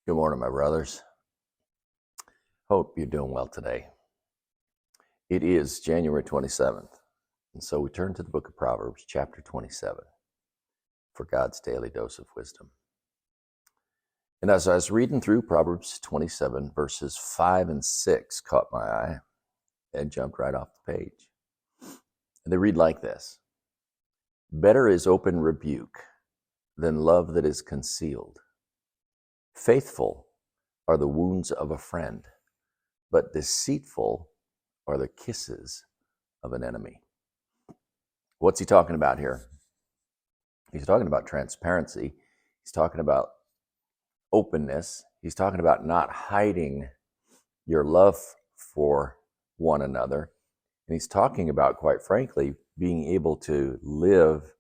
Good morning, my brothers. Hope you're doing well today. It is January 27th, and so we turn to the book of Proverbs, chapter 27, for God's daily dose of wisdom. And as I was reading through Proverbs 27, verses 5 and 6 caught my eye and jumped right off the page. And they read like this: Better is open rebuke than love that is concealed. Faithful are the wounds of a friend, but deceitful are the kisses of an enemy. What's he talking about here? He's talking about transparency. He's talking about openness. He's talking about not hiding your love for one another. And he's talking about, quite frankly, being able to live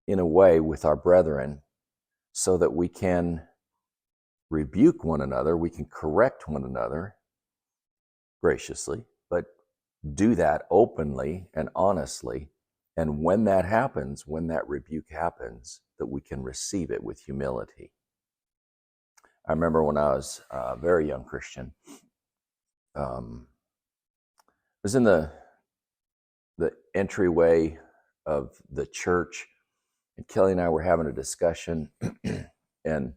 in a way with our brethren so that we can rebuke one another, we can correct one another graciously, but do that openly and honestly. And when that happens, when that rebuke happens, that we can receive it with humility. I remember when I was a very young Christian, I was in the entryway of the church, and Kelly and I were having a discussion, and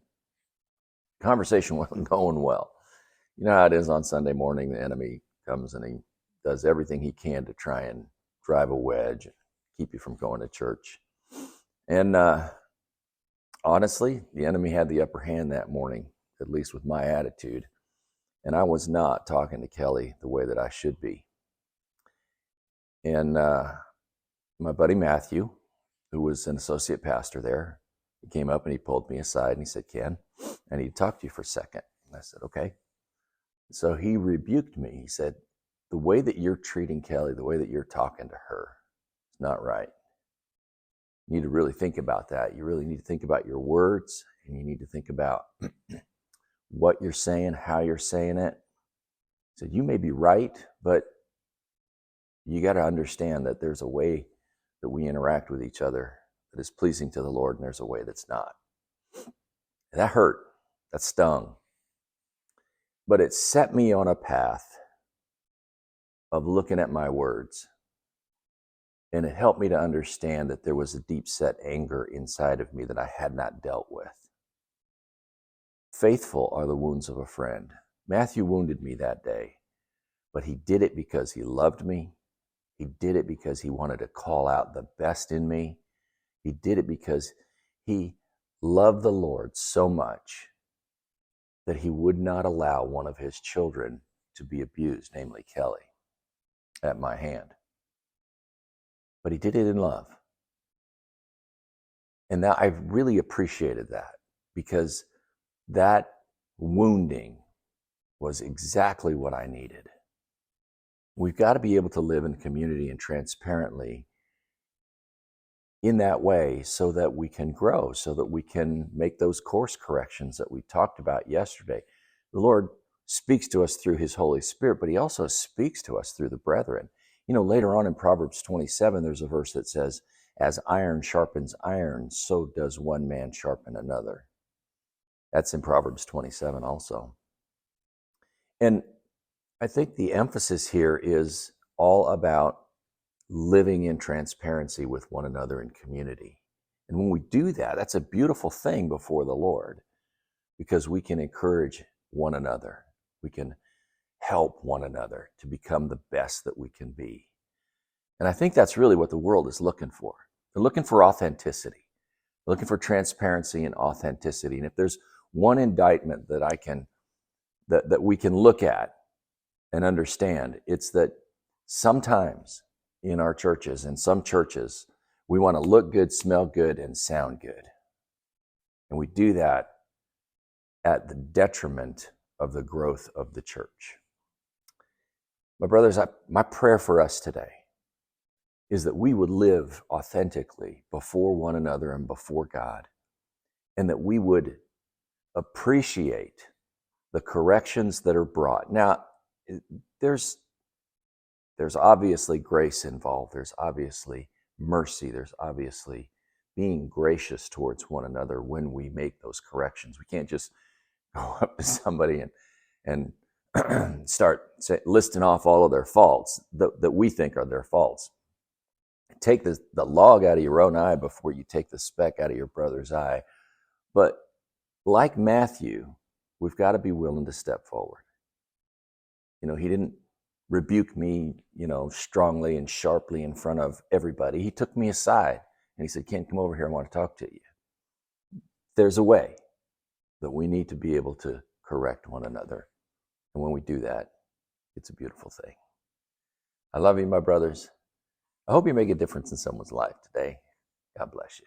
conversation wasn't going well. You know how it is on Sunday morning. The enemy comes and he does everything he can to try and drive a wedge and keep you from going to church. And honestly, the enemy had the upper hand that morning, at least with my attitude. And I was not talking to Kelly the way that I should be. And my buddy Matthew, who was an associate pastor there, he came up and he pulled me aside and he said, "Ken, I need to talk to you for a second." And I said, "Okay." So he rebuked me. He said, "The way that you're treating Kelly, the way that you're talking to her, is not right. You need to really think about that. You really need to think about your words, and you need to think about what you're saying, how you're saying it." He said, "You may be right, but you got to understand that there's a way that we interact with each other that is pleasing to the Lord, and there's a way that's not." And that hurt. That stung. But it set me on a path of looking at my words. And it helped me to understand that there was a deep-set anger inside of me that I had not dealt with. Faithful are the wounds of a friend. Matthew wounded me that day, but he did it because he loved me. He did it because he wanted to call out the best in me. He did it because he loved the Lord so much that he would not allow one of his children to be abused, namely Kelly, at my hand. But he did it in love. And that I really appreciated that, because that wounding was exactly what I needed. We've got to be able to live in community and transparently in that way so that we can grow, so that we can make those course corrections that we talked about yesterday. The Lord speaks to us through his Holy Spirit, but he also speaks to us through the brethren. You know, later on in Proverbs 27, there's a verse that says, "As iron sharpens iron, so does one man sharpen another." That's in Proverbs 27 also. And I think the emphasis here is all about living in transparency with one another in community. And when we do that, that's a beautiful thing before the Lord, because we can encourage one another. We can help one another to become the best that we can be. And I think that's really what the world is looking for. They're looking for authenticity. They're looking for transparency and authenticity. And if there's one indictment that that we can look at and understand, it's that sometimes in our churches, in some churches, we want to look good, smell good, and sound good. And we do that at the detriment of the growth of the church. My brothers, my prayer for us today is that we would live authentically before one another and before God, and that we would appreciate the corrections that are brought. Now, there's obviously grace involved. There's obviously mercy. There's obviously being gracious towards one another when we make those corrections. We can't just go up to somebody and start listing off all of their faults that we think are their faults. Take the log out of your own eye before you take the speck out of your brother's eye. But like Matthew, we've got to be willing to step forward. He didn't rebuke me, strongly and sharply in front of everybody. He took me aside and he said, Ken, come over here. I want to talk to you. There's a way, but we need to be able to correct one another. And when we do that, it's a beautiful thing. I love you, my brothers. I hope you make a difference in someone's life today. God bless you.